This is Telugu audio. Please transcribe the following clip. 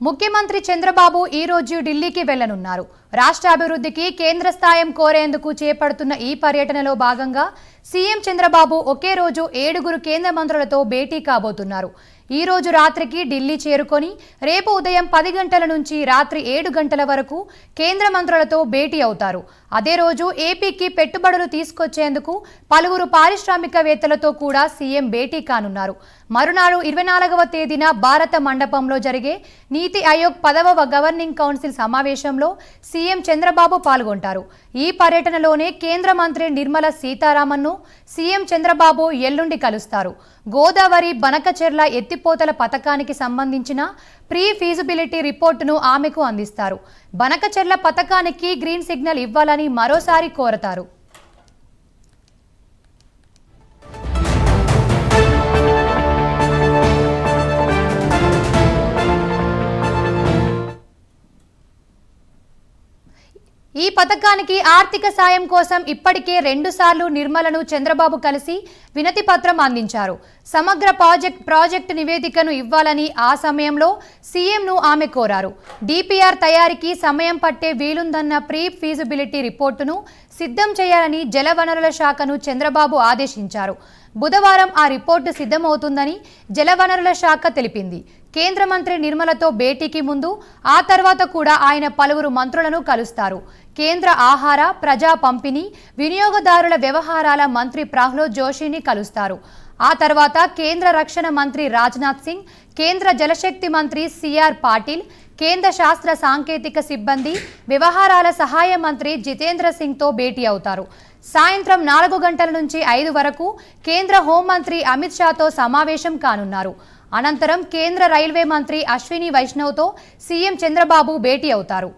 ముఖ్యమంత్రి చంద్రబాబు ఈ రోజు ఢిల్లీకి వెళ్లనున్నారు. రాష్ట్ర అభివృద్ధికి కేంద్ర స్థాయం కోరేందుకు చేపడుతున్న ఈ పర్యటనలో భాగంగా సీఎం చంద్రబాబు ఒకే రోజు 7 కేంద్ర మంత్రులతో భేటీ కాబోతున్నారు. ఈ రోజు రాత్రికి ఢిల్లీ చేరుకొని రేపు ఉదయం 10 గంటల నుంచి రాత్రి 7 గంటల వరకు కేంద్ర మంత్రులతో భేటీ అవుతారు. అదే రోజు ఏపీకి పెట్టుబడులు తీసుకొచ్చేందుకు పలువురు పారిశ్రామికవేత్తలతో కూడా సీఎం భేటీ కానున్నారు. మరునాడు 24వ తేదీన భారత మండపంలో జరిగే నీతి ఆయోగ్ 10వ గవర్నింగ్ కౌన్సిల్ సమావేశంలో సీఎం చంద్రబాబు పాల్గొంటారు. ఈ పర్యటనలోనే కేంద్ర మంత్రి నిర్మలా సీతారామన్ను సీఎం చంద్రబాబు ఎల్లుండి కలుస్తారు. గోదావరి బనకచెర్ల ఎత్తిపోతల పథకానికి సంబంధించిన ప్రీ ఫీజిబిలిటీ రిపోర్టును ఆమెకు అందిస్తారు. బనకచెర్ల పథకానికి గ్రీన్ సిగ్నల్ ఇవ్వాలని మరోసారి కోరతారు. ఈ పథకానికి ఆర్థిక సాయం కోసం ఇప్పటికే 2 సార్లు నిర్మలను చంద్రబాబు కలిసి వినతి పత్రం అందించారు. సమగ్ర ప్రాజెక్టు నివేదికను ఇవ్వాలని ఆ సమయంలో సీఎంను ఆమె కోరారు. డిపిఆర్ తయారీకి సమయం పట్టే వీలుందన్న ప్రీ ఫీజిబిలిటీ రిపోర్టును సిద్ధం చేయాలని జలవనరుల శాఖను చంద్రబాబు ఆదేశించారు. బుధవారం ఆ రిపోర్టు సిద్ధమవుతుందని జలవనరుల శాఖ తెలిపింది. కేంద్ర మంత్రి నిర్మలతో భేటీకి ముందు ఆ తర్వాత కూడా ఆయన పలువురు మంత్రులను కలుస్తారు. కేంద్ర ఆహార, ప్రజా పంపిణీ, వినియోగదారుల వ్యవహారాల మంత్రి ప్రహ్లాద్ జోషిని కలుస్తారు. ఆ తర్వాత కేంద్ర రక్షణ మంత్రి రాజ్నాథ్ సింగ్, కేంద్ర జలశక్తి మంత్రి సిఆర్ పాటిల్, కేంద్ర శాస్త్ర సాంకేతిక సిబ్బంది వ్యవహారాల సహాయ మంత్రి జితేంద్ర సింగ్తో భేటీ అవుతారు. సాయంత్రం 4 గంటల నుంచి 5 వరకు కేంద్ర హోంమంత్రి అమిత్ షాతో సమావేశం కానున్నారు. అనంతరం కేంద్ర రైల్వే మంత్రి అశ్విని వైష్ణవ్తో సీఎం చంద్రబాబు భేటీ అవుతారు.